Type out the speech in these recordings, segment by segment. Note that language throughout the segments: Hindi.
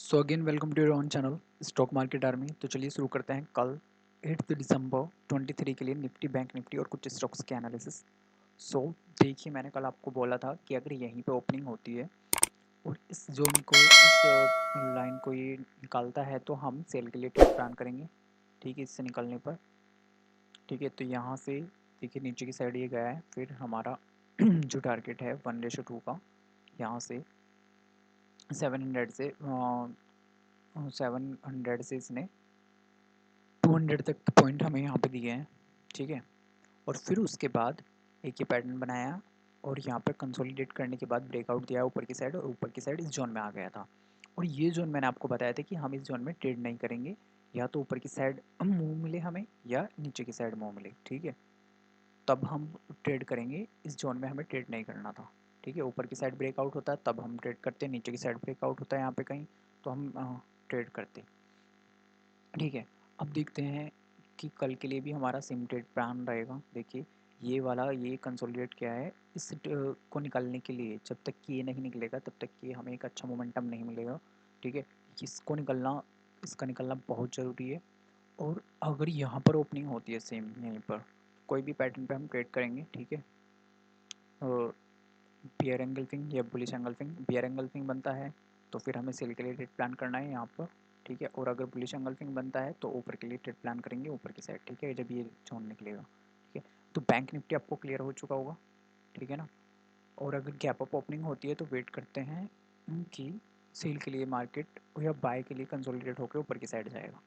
So again welcome to your own channel stock market army. तो चलिए शुरू करते हैं कल 8 दिसंबर 23 के लिए निफ्टी बैंक निफ्टी और कुछ स्टॉक्स के एनालिसिस। सो देखिए, मैंने कल आपको बोला था कि अगर यहीं पे ओपनिंग होती है और इस जोन को इस लाइन को ये निकालता है तो हम सेल के लिए ट्रेड प्लान करेंगे। ठीक है, इससे निकलने पर ठीक है। तो यहाँ से देखिए नीचे की साइड ये गया है, फिर हमारा जो टारगेट है 1:2 का, यहाँ से 700 से 700 से इसने 200 तक के पॉइंट हमें यहाँ पे दिए हैं। ठीक है, और फिर उसके बाद एक ये पैटर्न बनाया और यहाँ पर कंसोलिडेट करने के बाद ब्रेकआउट दिया ऊपर की साइड, और ऊपर की साइड इस जोन में आ गया था। और ये जोन मैंने आपको बताया था कि हम इस जोन में ट्रेड नहीं करेंगे, या तो ऊपर की साइड मुंह मिले हमें या नीचे की साइड मुंह मिले। ठीक है, तब हम ट्रेड करेंगे, इस जोन में हमें ट्रेड नहीं करना था। ठीक है, ऊपर की साइड ब्रेकआउट होता है तब हम ट्रेड करते हैं, नीचे की साइड ब्रेकआउट होता है यहाँ पे कहीं तो हम ट्रेड करते। ठीक है, अब देखते हैं कि कल के लिए भी हमारा सेम ट्रेड प्लान रहेगा। देखिए ये वाला ये कंसोलिडेट क्या है, इस को निकालने के लिए जब तक कि ये नहीं निकलेगा तब तक कि हमें एक अच्छा मोमेंटम नहीं मिलेगा। ठीक है, इसको निकलना इसका निकलना बहुत ज़रूरी है। और अगर यहाँ पर ओपनिंग होती है सेम यहीं पर कोई भी पैटर्न पे हम ट्रेड करेंगे। ठीक है, बियर एंगल्फिंग या बुलिश एंगल्फिंग, बियर एंगल्फिंग बनता है तो फिर हमें सेल के लिए ट्रेड प्लान करना है यहाँ पर। ठीक है, और अगर बुलिश एंगल्फिंग बनता है तो ऊपर के लिए ट्रेड प्लान करेंगे ऊपर की साइड। ठीक है, जब ये जोन निकलेगा। ठीक है, तो बैंक निफ्टी आपको क्लियर हो चुका होगा। ठीक है ना, और अगर गैप अप ओपनिंग होती है तो वेट करते हैं कि सेल के लिए मार्केट या बाय के लिए कंसोलिडेट होकर ऊपर की साइड जाएगा।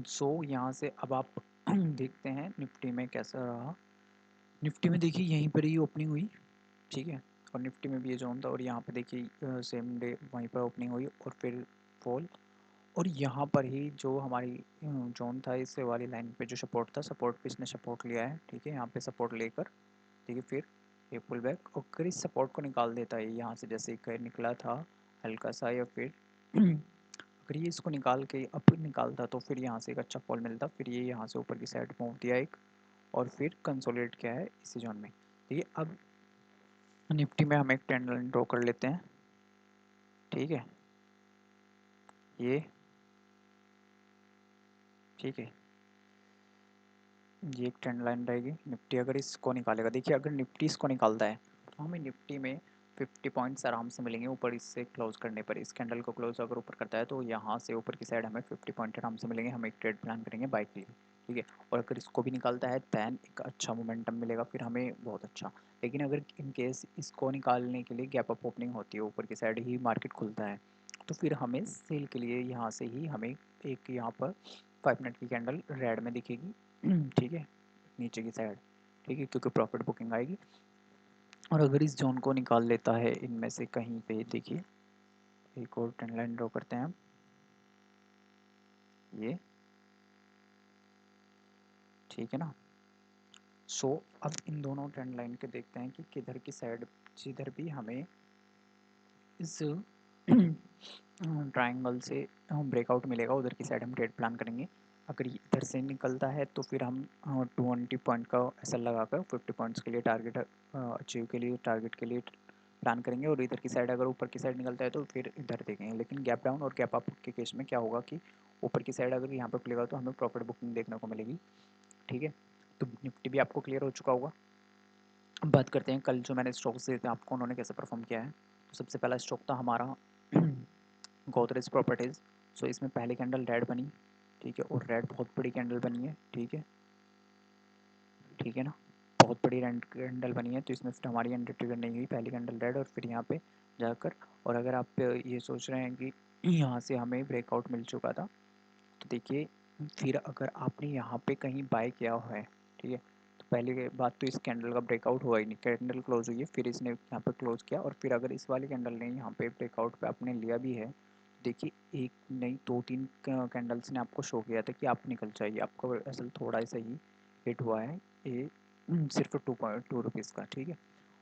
सो यहाँ से अब आप देखते हैं निफ्टी में कैसा रहा। निफ्टी में देखिए यहीं पर ही ओपनिंग हुई। ठीक है, और निफ्टी में भी ये जोन था और यहाँ पे देखिए सेम डे वहीं पर ओपनिंग हुई और फिर फॉल। और यहाँ पर ही जो हमारी जोन था इस वाली लाइन पे जो सपोर्ट था, सपोर्ट पे इसने सपोर्ट लिया है। ठीक है, यहाँ पे सपोर्ट लेकर ठीक है फिर ये पुल बैक और फिर इस सपोर्ट को निकाल देता है यहाँ से, जैसे एक निकला था हल्का सा, या फिर अगर ये इसको निकाल के अप निकालता तो फिर यहाँ से एक अच्छा फॉल मिलता, फिर ये यहाँ से ऊपर की साइड मूव दिया एक, और फिर कंसोलिडेट किया है इसी जोन में। ठीक है, अब निफ्टी में हम एक ट्रेंड लाइन ड्रॉ कर लेते हैं। ठीक है, ये ठीक है, ये एक ट्रेंड लाइन रहेगी। निफ्टी अगर इसको निकालेगा, देखिए अगर निफ्टी इसको निकालता है तो हमें निफ्टी में 50 पॉइंट्स आराम से मिलेंगे ऊपर इससे क्लोज करने पर। इस कैंडल को क्लोज अगर ऊपर करता है तो यहाँ से ऊपर की साइड हमें 50 पॉइंट आराम से मिलेंगे। हम एक ट्रेड प्लान करेंगे बाई के लिए। ठीक है, और अगर इसको भी निकालता है दैन एक अच्छा मोमेंटम मिलेगा फिर हमें बहुत अच्छा। लेकिन अगर इन केस इसको निकालने के लिए गैप अप ओपनिंग होती है, ऊपर की साइड ही मार्केट खुलता है, तो फिर हमें सेल के लिए यहाँ से ही हमें एक यहाँ पर 5 मिनट की कैंडल रेड में दिखेगी। ठीक है, नीचे की साइड। ठीक है, क्योंकि प्रॉफिट बुकिंग आएगी। और अगर इस जोन को निकाल लेता है इनमें से कहीं पे, देखिए एक और ट्रेंड लाइन ड्रॉ करते हैं हम, ये ठीक है ना। सो अब इन दोनों ट्रेंड लाइन के देखते हैं कि किधर की साइड, जिधर भी हमें इस ट्रायंगल से ब्रेकआउट मिलेगा उधर की साइड हम ट्रेड प्लान करेंगे। अगर इधर से निकलता है तो फिर हम 20 पॉइंट का ऐसा लगाकर 50 पॉइंट्स के लिए टारगेट अचीव के लिए टारगेट के लिए प्लान करेंगे। और इधर की साइड अगर ऊपर की साइड निकलता है तो फिर इधर देखेंगे। लेकिन गैप डाउन और गैप अप के केस में क्या होगा कि ऊपर की साइड अगर यहाँ पर खुलेगा तो हमें प्रॉफिट बुकिंग देखने को मिलेगी। ठीक है, तो निफ्टी भी आपको क्लियर हो चुका होगा। अब बात करते हैं कल जो मैंने स्टॉक्स दिए थे आपको, उन्होंने कैसे परफॉर्म किया है। तो सबसे पहला स्टॉक था हमारा गोदरेज प्रॉपर्टीज़। सो इसमें पहली कैंडल रेड बनी। ठीक है, और रेड बहुत बड़ी कैंडल बनी है। ठीक है, ठीक है ना, बहुत बड़ी रेड कैंडल बनी है तो इसमें फिर हमारी एंट्री ट्रिगर नहीं हुई। पहली कैंडल रेड और फिर यहाँ पे जाकर, और अगर आप ये सोच रहे हैं कि यहाँ से हमें ब्रेकआउट मिल चुका था तो देखिए फिर अगर आपने यहाँ पे कहीं बाय किया हुआ है, ठीक है, तो पहली बात तो इस कैंडल का ब्रेकआउट हुआ ही नहीं, कैंडल क्लोज हुई है फिर इसने यहाँ पे क्लोज किया, और फिर अगर इस वाली कैंडल ने यहाँ पे ब्रेकआउट पे आपने लिया भी है, देखिए एक नहीं दो तीन कैंडल्स ने आपको शो किया था कि आप निकल जाइए। आपको असल थोड़ा सा ही हिट हुआ है ये, सिर्फ 2.2 रुपीज़ का। ठीक है,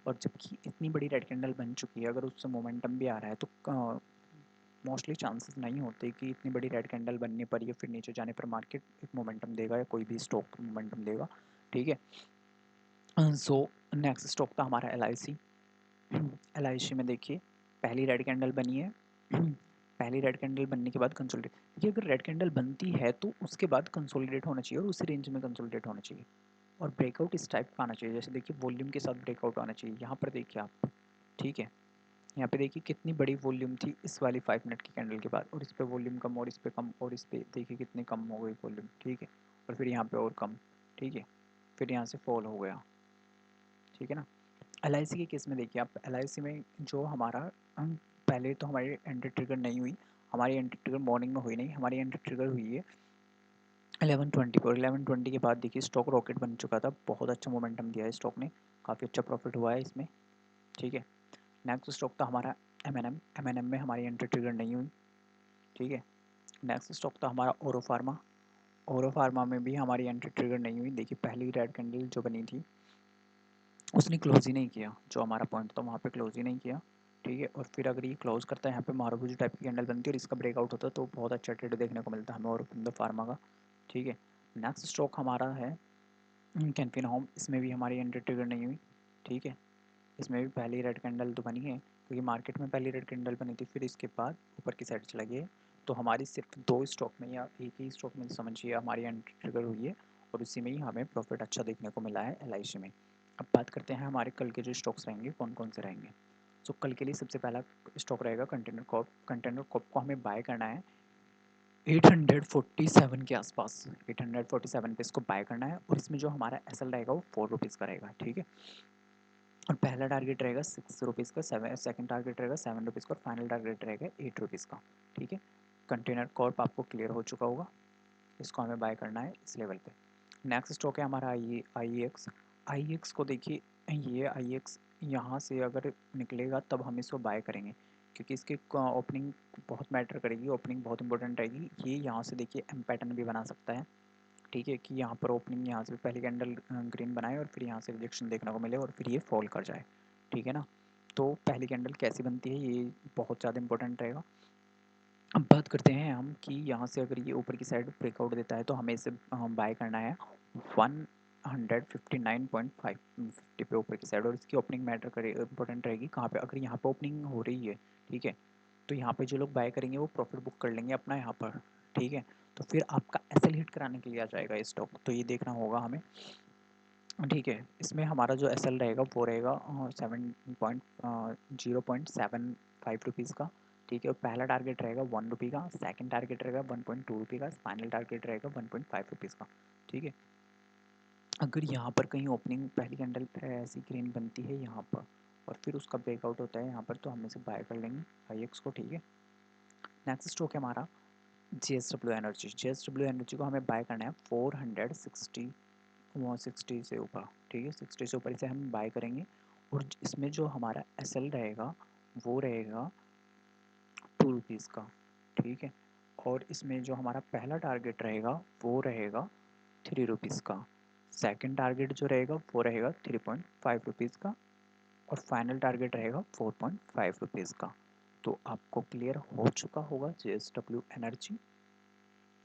और जबकि इतनी बड़ी रेड कैंडल बन चुकी है, अगर उससे मोमेंटम भी आ रहा है तो मोस्टली चांसेस नहीं होते कि इतनी बड़ी रेड कैंडल बनने पर या फिर नीचे जाने पर मार्केट एक मोमेंटम देगा या कोई भी स्टॉक मोमेंटम देगा। ठीक है, सो नेक्स्ट स्टॉक था हमारा LIC। LIC में देखिए पहली रेड कैंडल बनी है पहली रेड कैंडल बनने के बाद कंसोलिडेट, देखिए अगर रेड कैंडल बनती है तो उसके बाद कंसोलिडेट होना चाहिए और उसी रेंज में कंसोलिडेट होना चाहिए और ब्रेकआउट इस टाइप का आना चाहिए, जैसे देखिए वॉल्यूम के साथ ब्रेकआउट आना चाहिए। यहाँ पर देखिए आप, ठीक है, यहाँ पे देखिए कितनी बड़ी वॉल्यूम थी इस वाली 5 मिनट की कैंडल के बाद, और इस पे वॉल्यूम कम और इस पे कम और इस पे देखिए कितनी कम हो गई वॉल्यूम, ठीक है, और फिर यहाँ पे और कम, ठीक है, फिर यहाँ से फॉल हो गया, ठीक है ना। LIC के केस में देखिए आप, LIC में जो हमारा पहले तो हमारी एंट्री ट्रिगर नहीं हुई, हमारी एंट्री ट्रिगर मॉर्निंग में हुई नहीं, हमारी एंट्री ट्रिगर हुई है 11:20 पर। 11:20 के बाद देखिए स्टॉक रॉकेट बन चुका था, बहुत अच्छा मोमेंटम दिया है स्टॉक ने, काफ़ी अच्छा प्रॉफिट हुआ है इसमें, ठीक है। नेक्स्ट स्टॉक था हमारा M&M में हमारी एंट्री ट्रिगर नहीं हुई, ठीक है। नेक्स्ट स्टॉक था हमारा ओरो फार्मा में भी हमारी एंट्री ट्रिगर नहीं हुई, देखिए पहली रेड कैंडल जो बनी थी उसने क्लोज ही नहीं किया, जो हमारा पॉइंट था वहाँ पे क्लोज ही नहीं किया, ठीक है। और फिर अगर ये क्लोज करता है यहाँ पे मारुबुजू टाइप की कैंडल बनती है और इसका ब्रेकआउट होता है तो बहुत अच्छा ट्रेड देखने को मिलता है हमें और फार्मा का, ठीक है। नेक्स्ट स्टॉक हमारा है कैनफिन होम, इसमें भी हमारी एंट्री ट्रिगर नहीं हुई, ठीक है। इसमें भी पहली रेड कैंडल तो बनी है क्योंकि मार्केट में पहली रेड कैंडल बनी थी, फिर इसके बाद ऊपर की साइड चला गया, तो हमारी सिर्फ 2 स्टॉक में या एक ही स्टॉक में समझिए हमारी एंट्री ट्रिगर हुई है और उसी में ही हमें प्रॉफिट अच्छा देखने को मिला है LIC में। अब बात करते हैं हमारे कल के जो स्टॉक्स रहेंगे कौन कौन से रहेंगे। सो कल के लिए सबसे पहला स्टॉक रहेगा कंटेनर कॉर्प। कंटेनर कॉर्प को हमें बाय करना है 847 के आसपास, 847 पे इसको बाय करना है और इसमें जो हमारा SL रहेगा वो 4 रुपीज़ का रहेगा, ठीक है। और पहला टारगेट रहेगा 6 रुपीज़ का, सेकंड टारगेट रहेगा 7 रुपीज़ का और फाइनल टारगेट रहेगा 8 रुपीज़ का, ठीक है। कंटेनर कॉर्प आपको क्लियर हो चुका होगा, इसको हमें बाय करना है इस लेवल पे। नेक्स्ट स्टॉक है हमारा IEX को देखिए, ये IEX यहाँ से अगर निकलेगा तब हम इसको बाय करेंगे क्योंकि इसकी ओपनिंग बहुत मैटर करेगी, ओपनिंग बहुत इंपॉर्टेंट रहेगी। ये यहाँ से देखिए एम पैटर्न भी बना सकता है, ठीक है, कि यहाँ पर ओपनिंग यहाँ से पहली कैंडल ग्रीन बनाए और फिर यहाँ से रिजेक्शन देखने को मिले और फिर ये फॉल कर जाए, ठीक है ना। तो पहली कैंडल कैसी बनती है ये बहुत ज़्यादा इंपॉर्टेंट रहेगा। अब बात करते हैं हम कि यहाँ से अगर ये ऊपर की साइड ब्रेकआउट देता है तो हमें इसे बाय करना है 159.50 पे ऊपर की साइड, और इसकी ओपनिंग मैटर करे इंपॉर्टेंट रहेगी कहाँ पे, अगर यहाँ पे ओपनिंग हो रही है, ठीक है, तो यहाँ पे जो लोग बाय करेंगे वो प्रॉफिट बुक कर लेंगे अपना यहाँ पर, ठीक है। तो फिर आपका SL हिट कराने के लिए आ जाएगा ये स्टॉक, तो ये देखना होगा हमें, ठीक है। इसमें हमारा जो SL रहेगा वो रहेगा 0.75 रुपीज़ का, ठीक है। और पहला टारगेट रहेगा 1 रुपये का, सेकंड टारगेट रहेगा 1.2 रुपये का, फाइनल टारगेट रहेगा 1.5 रुपीज़ का, ठीक है। अगर यहाँ पर कहीं ओपनिंग पहली कैंडल ऐसी ग्रीन बनती है यहाँ पर और फिर उसका ब्रेकआउट होता है यहाँ पर तो हम इसे बाय कर लेंगे IEX को, ठीक है। नेक्स्ट स्टॉक है हमारा JSW एनर्जी को हमें बाय करना है 460 से ऊपर, ठीक है, 60 से ऊपर इसे हम बाय करेंगे और इसमें जो हमारा SL रहेगा वो रहेगा 2 रुपीज़ का, ठीक है। और इसमें जो हमारा पहला टारगेट रहेगा वो रहेगा 3 रुपीज़ का, सेकंड टारगेट जो रहेगा वो रहेगा 3.5 रुपीज़ का और फाइनल टारगेट रहेगा 4.5 रुपीज़ का। तो आपको क्लियर हो चुका होगा JSW एनर्जी।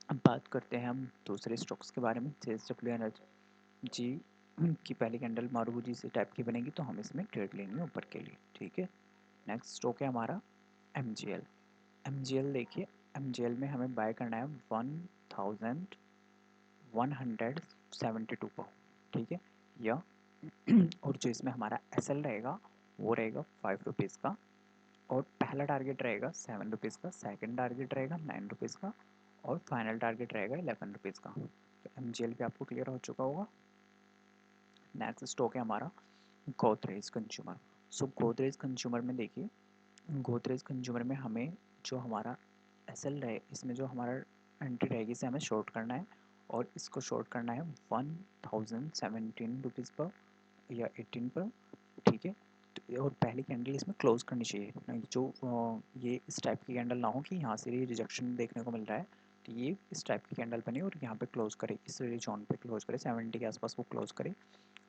अब बात करते हैं हम दूसरे स्टॉक्स के बारे में। JSW एनर्जी की पहली कैंडल मारुबुजी से टाइप की बनेगी तो हम इसमें ट्रेड लेंगे ऊपर के लिए, ठीक है। नेक्स्ट स्टॉक है हमारा MGL देखिए, MGL में हमें बाय करना है 1172 को, ठीक है, या और जो इसमें हमारा SL रहेगा वो रहेगा 5 रुपीज़ का और पहला टारगेट रहेगा 7 रुपीज़ का, सेकंड टारगेट रहेगा 9 रुपीज़ का और फाइनल टारगेट रहेगा 11 रुपीज़ का। तो MGL भी आपको क्लियर हो चुका होगा। नेक्स्ट स्टॉक है हमारा गोदरेज कंज्यूमर। सो गोदरेज कंज्यूमर में देखिए, गोदरेज कंज्यूमर में हमें जो हमारा SL रहे, इसमें जो हमारा एंट्री रहेगी इसे हमें शॉर्ट करना है और इसको शॉर्ट करना है 1017 रुपीज़ पर या 18 पर, ठीक है। और पहली कैंडल इसमें क्लोज करनी चाहिए, नहीं जो ये इस टाइप की कैंडल ना हो कि यहाँ से ये रिजेक्शन देखने को मिल रहा है, तो ये इस टाइप की कैंडल बने और यहाँ पे क्लोज करे, इस जोन पे क्लोज करे, 70 के आसपास वो क्लोज करे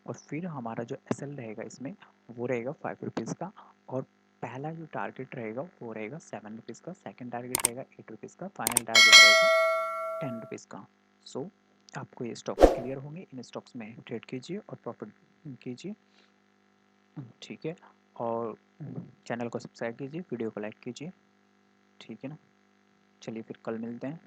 और फिर हमारा जो SL रहेगा इसमें वो रहेगा 5 रुपीज़ का और पहला जो टारगेट रहेगा वो रहेगा 7 रुपीज़ का, सेकंड टारगेट रहेगा 8 रुपीज़ का, फाइनल टारगेट रहेगा 10 रुपीज़ का। सो आपको ये स्टॉक्स क्लियर होंगे, इन स्टॉक्स में ट्रेड कीजिए और प्रॉफिट कीजिए, ठीक है। और चैनल को सब्सक्राइब कीजिए, वीडियो को लाइक कीजिए, ठीक है ना। चलिए फिर कल मिलते हैं।